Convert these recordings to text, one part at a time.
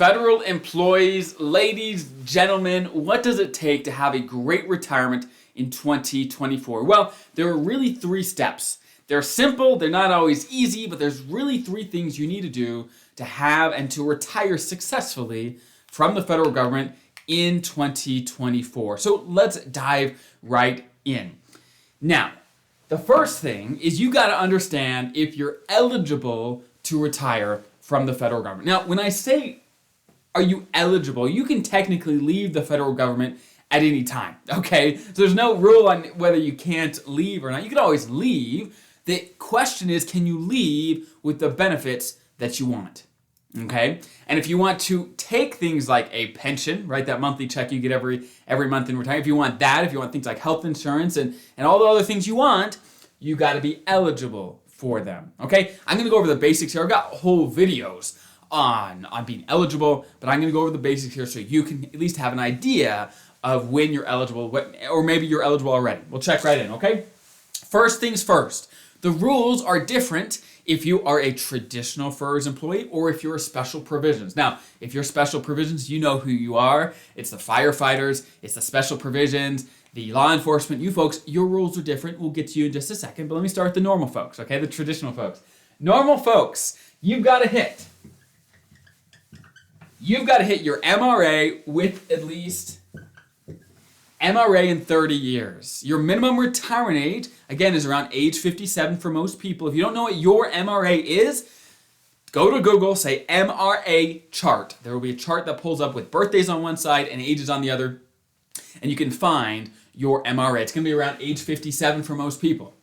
Federal employees, ladies, gentlemen, what does it take to have a great retirement in 2024? Well, there are really 3 steps. They're simple, they're not always easy, but there's really 3 things you need to do to have and to retire successfully from the federal government in 2024. So let's dive right in. Now, the first thing is you got to understand if you're eligible to retire from the federal government. Now, when I say are you eligible, you can technically leave the federal government at any time, okay? So there's no rule on whether you can't leave or not. You can always leave. The question is, can you leave with the benefits that you want, okay? And if you want to take things like a pension, right, that monthly check you get every month in retirement, if you want that, if you want things like health insurance and all the other things you want, you got to be eligible for them, okay? I'm going to go over the basics here. I've got whole videos on being eligible, but I'm going to go over the basics here so you can at least have an idea of when you're eligible, or maybe you're eligible already. We'll check right in, okay? First things first, the rules are different if you are a traditional FERS employee or if you're a special provisions. Now, if you're special provisions, you know who you are. It's the firefighters, it's the special provisions, the law enforcement. You folks, your rules are different. We'll get to you in just a second, but let me start with the normal folks, okay? The traditional folks. Normal folks, you've got to hit your MRA with at least MRA in 30 years. Your minimum retirement age, again, is around age 57 for most people. If you don't know what your MRA is, go to Google, say MRA chart. There will be a chart that pulls up with birthdays on one side and ages on the other, and you can find your MRA. It's going to be around age 57 for most people,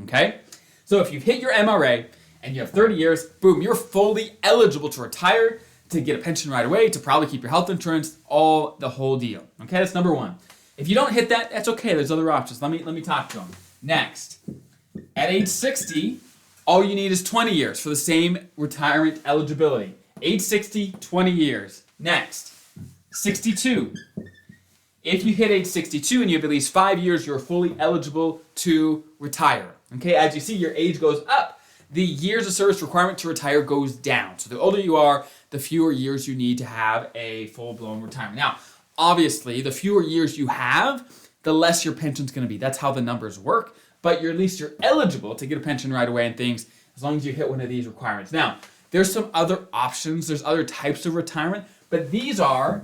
okay? So if you've hit your MRA and you have 30 years, boom, you're fully eligible to retire, to get a pension right away, to probably keep your health insurance, the whole deal. Okay, that's number 1. If you don't hit that, that's okay. There's other options. Let me talk to them. Next, at age 60, all you need is 20 years for the same retirement eligibility. Age 60, 20 years. Next, 62. If you hit age 62 and you have at least 5 years, you're fully eligible to retire. Okay, as you see, your age goes up. The years of service requirement to retire goes down. So the older you are, the fewer years you need to have a full-blown retirement. Now, obviously, the fewer years you have, the less your pension's going to be. That's how the numbers work. But at least you're eligible to get a pension right away and things as long as you hit one of these requirements. Now, there's some other options. There's other types of retirement, but these are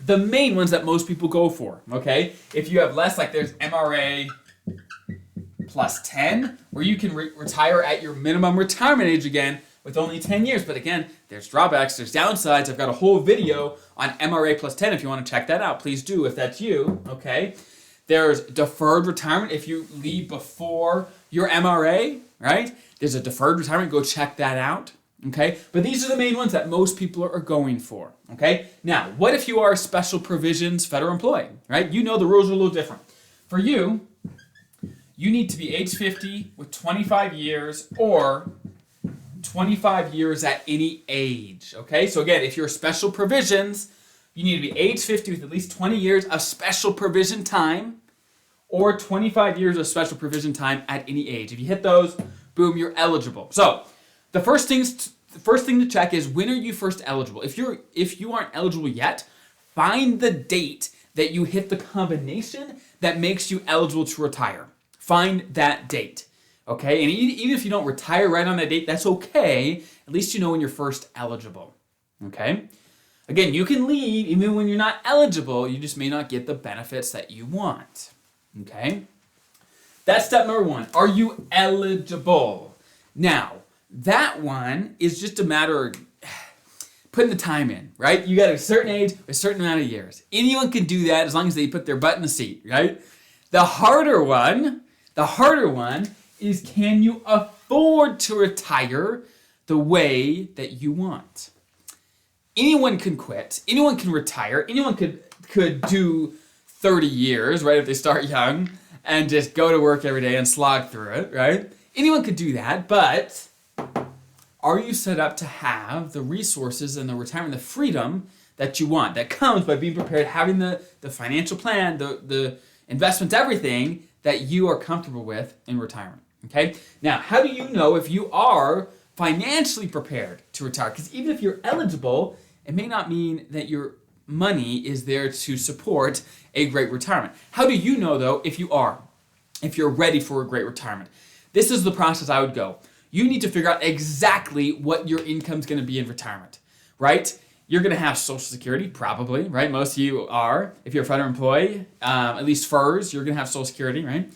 the main ones that most people go for, okay? If you have less, like there's MRA plus 10, where you can retire at your minimum retirement age again with only 10 years. But again, there's drawbacks, there's downsides. I've got a whole video on MRA plus 10 if you want to check that out. Please do if that's you, okay? There's deferred retirement if you leave before your MRA, right? There's a deferred retirement. Go check that out, okay? But these are the main ones that most people are going for, okay? Now, what if you are a special provisions federal employee, right? You know the rules are a little different. For you, you need to be age 50 with 25 years or 25 years at any age, okay? So again, if you're special provisions, you need to be age 50 with at least 20 years of special provision time or 25 years of special provision time at any age. If you hit those, boom, you're eligible. So the first thing to check is, when are you first eligible? If you aren't eligible yet, find the date that you hit the combination that makes you eligible to retire. Find that date, okay? And even if you don't retire right on that date, that's okay. At least you know when you're first eligible, okay? Again, you can leave even when you're not eligible. You just may not get the benefits that you want, okay? That's step number 1. Are you eligible? Now, that one is just a matter of putting the time in, right? You got a certain age, a certain amount of years. Anyone can do that as long as they put their butt in the seat, right? The harder one is, can you afford to retire the way that you want? Anyone can quit. Anyone can retire. Anyone could do 30 years, right, if they start young and just go to work every day and slog through it, right? Anyone could do that, but are you set up to have the resources and the retirement, the freedom that you want? That comes by being prepared, having the financial plan, the investments, everything that you are comfortable with in retirement, okay? Now, how do you know if you are financially prepared to retire? Because even if you're eligible, it may not mean that your money is there to support a great retirement. How do you know, though, if you're ready for a great retirement? This is the process I would go. You need to figure out exactly what your income's going to be in retirement, right? You're going to have Social Security, probably, right? Most of you are. If you're a federal employee, at least FERS, you're going to have Social Security, right?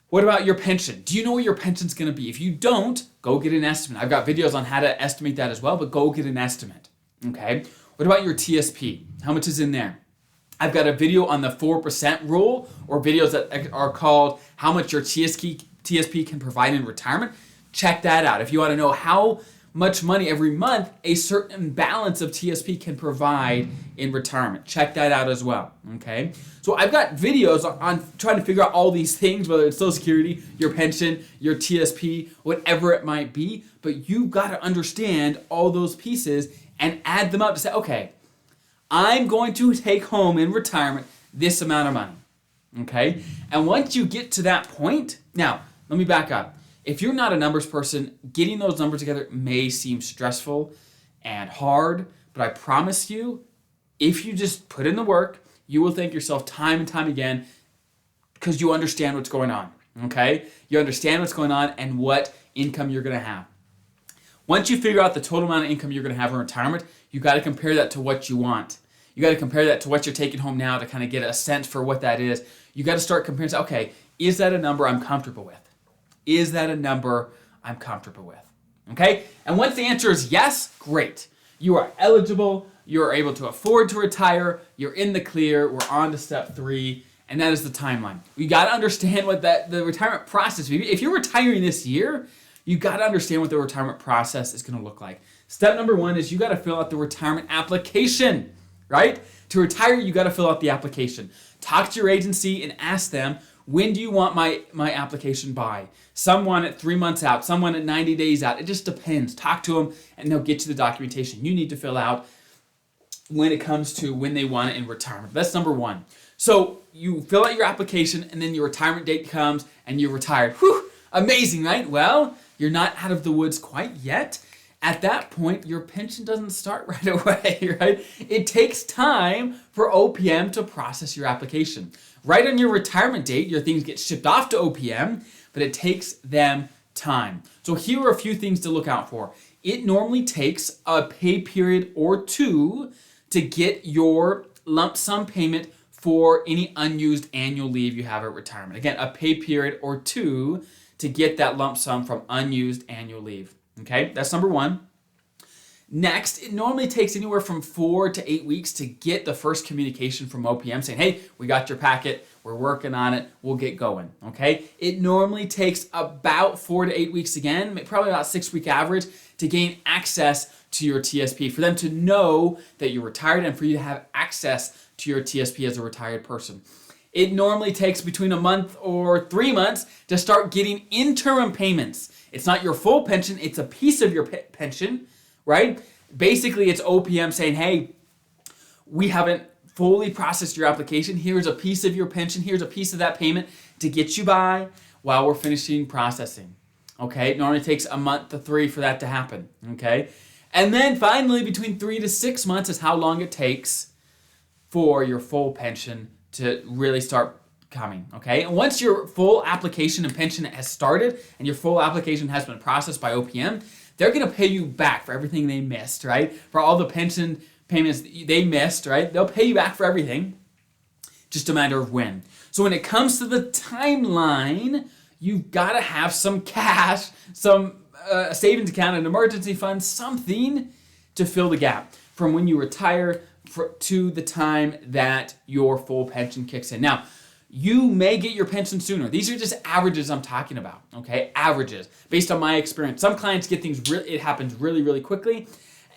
What about your pension? Do you know what your pension's going to be? If you don't, go get an estimate. I've got videos on how to estimate that as well, but go get an estimate, okay? What about your TSP? How much is in there? I've got a video on the 4% rule, or videos that are called how much your TSP can provide in retirement. Check that out. If you want to know how much money every month a certain balance of TSP can provide in retirement, check that out as well, okay? So I've got videos on trying to figure out all these things, whether it's Social Security, your pension, your TSP, whatever it might be, but you've got to understand all those pieces and add them up to say, okay, I'm going to take home in retirement this amount of money, okay? And once you get to that point, now, let me back up. If you're not a numbers person, getting those numbers together may seem stressful and hard, but I promise you, if you just put in the work, you will thank yourself time and time again because you understand what's going on, okay? You understand what's going on and what income you're going to have. Once you figure out the total amount of income you're going to have in retirement, you got to compare that to what you want. You got to compare that to what you're taking home now to kind of get a sense for what that is. You got to start comparing, say, okay, is that a number I'm comfortable with? Is that a number I'm comfortable with? Okay? And once the answer is yes, great. You are eligible. You are able to afford to retire. You're in the clear. We're on to step 3, and that is the timeline. You got to understand what the retirement process. If you're retiring this year, you got to understand what the retirement process is going to look like. Step number 1 is you got to fill out the retirement application, right? To retire, you got to fill out the application. Talk to your agency and ask them, when do you want my application by? Some want it 3 months out, some want it 90 days out. It just depends. Talk to them and they'll get you the documentation you need to fill out when it comes to when they want it in retirement. That's number 1. So you fill out your application and then your retirement date comes and you're retired. Whew, amazing, right? Well, you're not out of the woods quite yet. At that point, your pension doesn't start right away, right? It takes time for OPM to process your application. Right on your retirement date, your things get shipped off to OPM, but it takes them time. So here are a few things to look out for. It normally takes a pay period or 2 to get your lump sum payment for any unused annual leave you have at retirement. Again, a pay period or 2 to get that lump sum from unused annual leave. Okay, that's number 1. Next, it normally takes anywhere from 4 to 8 weeks to get the first communication from OPM saying, hey, we got your packet, we're working on it, we'll get going, okay? It normally takes about 4 to 8 weeks again, probably about 6-week average, to gain access to your TSP, for them to know that you're retired and for you to have access to your TSP as a retired person. It normally takes between a month or 3 months to start getting interim payments. It's not your full pension, it's a piece of your pension, right? Basically, it's OPM saying, hey, we haven't fully processed your application. Here's a piece of your pension. Here's a piece of that payment to get you by while we're finishing processing. Okay? It normally takes a month to 3 for that to happen. Okay? And then finally, between 3 to 6 months is how long it takes for your full pension to really start coming, okay? And once your full application and pension has started and your full application has been processed by OPM, they're going to pay you back for everything they missed, right? For all the pension payments they missed, right? They'll pay you back for everything, just a matter of when. So when it comes to the timeline, you've got to have some cash, some savings account, an emergency fund, something to fill the gap from when you retire to the time that your full pension kicks in. Now, you may get your pension sooner. These are just averages I'm talking about, okay? Averages, based on my experience. Some clients get things, it happens really, really quickly,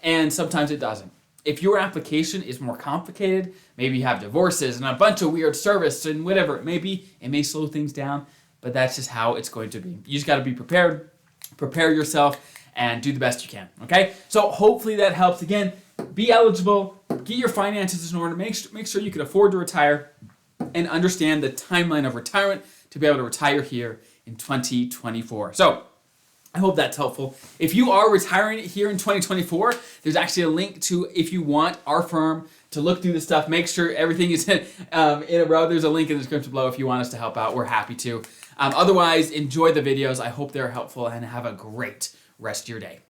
and sometimes it doesn't. If your application is more complicated, maybe you have divorces and a bunch of weird service and whatever it may be, it may slow things down, but that's just how it's going to be. You just got to be prepared, prepare yourself, and do the best you can, okay? So hopefully that helps. Again, be eligible, get your finances in order, make sure you can afford to retire, and understand the timeline of retirement to be able to retire here in 2024. So I hope that's helpful. If you are retiring here in 2024, there's actually a link to, if you want our firm to look through the stuff, make sure everything is in a row. There's a link in the description below if you want us to help out. We're happy to. Otherwise, enjoy the videos. I hope they're helpful and have a great rest of your day.